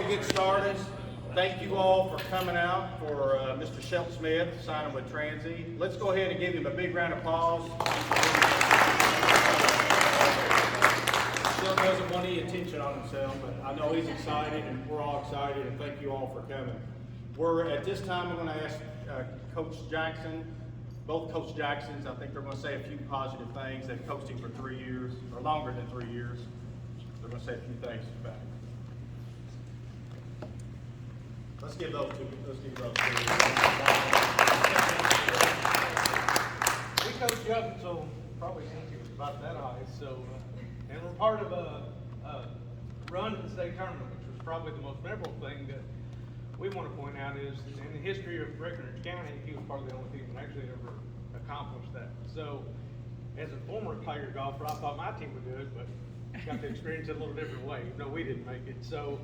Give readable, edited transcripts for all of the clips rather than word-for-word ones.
get started, thank you all for coming out for Mr. Shelton Smith signing with Transy. Let's go ahead and give him a big round of applause. Shelton doesn't want any attention on himself, but I know he's excited and we're all excited, and thank you all for coming. At this time, I'm going to ask Coach Jackson, both Coach Jacksons, I think they're going to say a few positive things. They've coached him for 3 years, or longer than 3 years. They're going to say a few things about him. Let's give those two. We coached you up until probably since he was about that high. So, and we're part of a run to the state tournament, which was probably the most memorable thing that we want to point out is in the history of Breckinridge County, he was probably the only team that actually ever accomplished that. So, as a former player golfer, I thought my team would do it, but got to experience it a little different way, even though we didn't make it. So,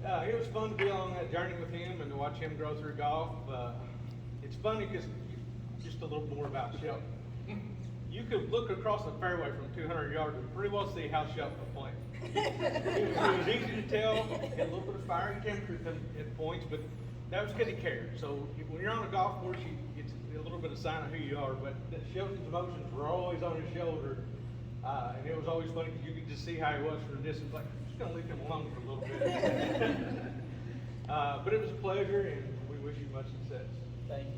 it was fun to be on that journey with him and to watch him grow through golf. It's funny because just a little more about Shelton. You could look across the fairway from 200 yards and pretty well see how Shelton was playing. It was easy to tell, had a little bit of fiery temper at points, but that was because he cared. So when you're on a golf course, it's a little bit of sign of who you are, but Shelton's emotions were always on his shoulder. And it was always funny because you could just see how he was from a distance, like, I'm just going to leave him alone for a little bit. But it was a pleasure, and we wish you much success. Thank you.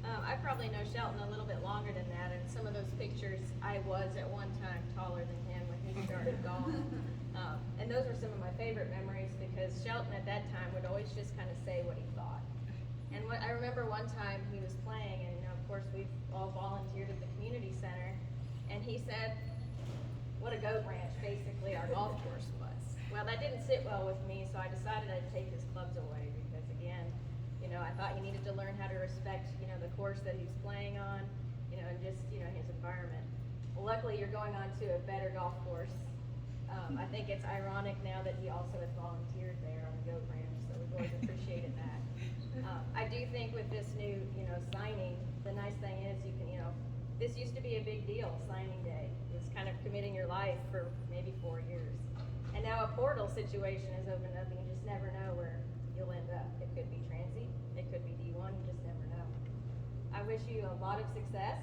I probably know Shelton a little bit longer than that, and some of those pictures, I was at one time taller than him when he started golf. And those were some of my favorite memories because Shelton at that time would always just kind of say what he thought. And I remember one time he was playing, and of course we've all volunteered at the community center, and he said, what a goat ranch basically our golf course was. Well, that didn't sit well with me, so I decided I'd take his clubs away because again, I thought he needed to learn how to respect, the course that he's playing on, and just, his environment. Well, luckily you're going on to a better golf course. I think it's ironic now that he also has volunteered there on the goat ranch, so we've always appreciated that. I do think with this new, signing, the nice thing is you can, this used to be a big deal, signing day. It's kind of committing your life for maybe 4 years. And now a portal situation has opened up and you just never know where you'll end up. It could be Transy, it could be D1, you just never know. I wish you a lot of success.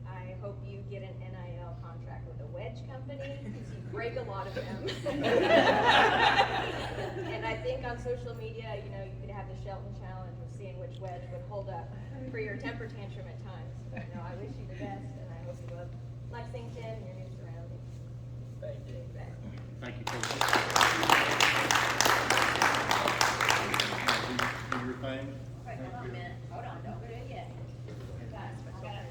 I hope you get an NIL contract with a wedge company because you break a lot of them. And I think on social media, you could have the Shelton challenge of seeing which wedge would hold up for your temper tantrum at times. But no, I wish you the best, and I hope you love Lexington and your new surroundings. Thank you. Thank you, Coach. Do your thing. Okay, hold on a minute. Hold on, don't go do it yet. Guys, I'm gonna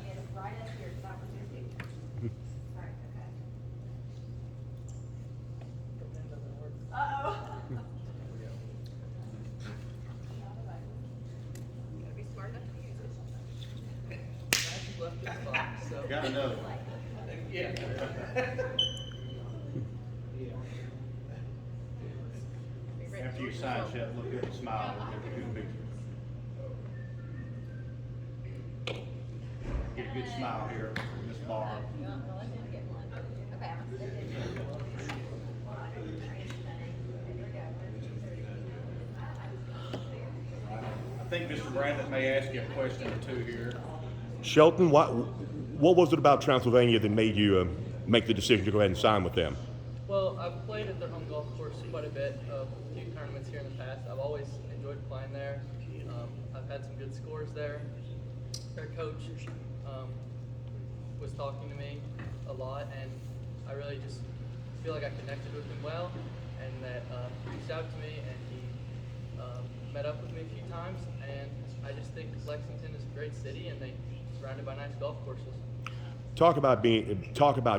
get right up here to stop with your picture. All right, okay. Uh-oh. Gotta be smart enough to use it. Left his box, so. Got another one. Yeah. After you sign, Shelton, look good and smile. We'll get a good picture. Get a good smile here, Miss Barr. Okay, I'm gonna step in. I think Mr. Brandon may ask you a question or two here. Shelton, what was it about Transylvania that made you make the decision to go ahead and sign with them? Well, I've played at their home golf course quite a bit, a few tournaments here in the past. I've always enjoyed playing there. I've had some good scores there. Their coach was talking to me a lot, and I really just feel like I connected with him well, and that he reached out to me, and he met up with me a few times, and I just think Lexington is a great city, and they're surrounded by nice golf courses. Talk about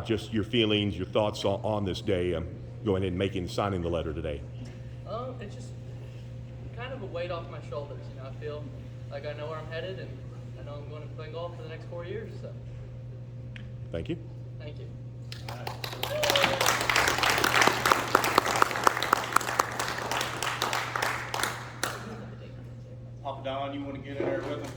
just your feelings, your thoughts on this day, going in and signing the letter today. It's just kind of a weight off my shoulders. I feel like I know where I'm headed, and I know I'm going to play golf for the next 4 years. So, thank you. thank you. Papa Don, you want to get in there with him?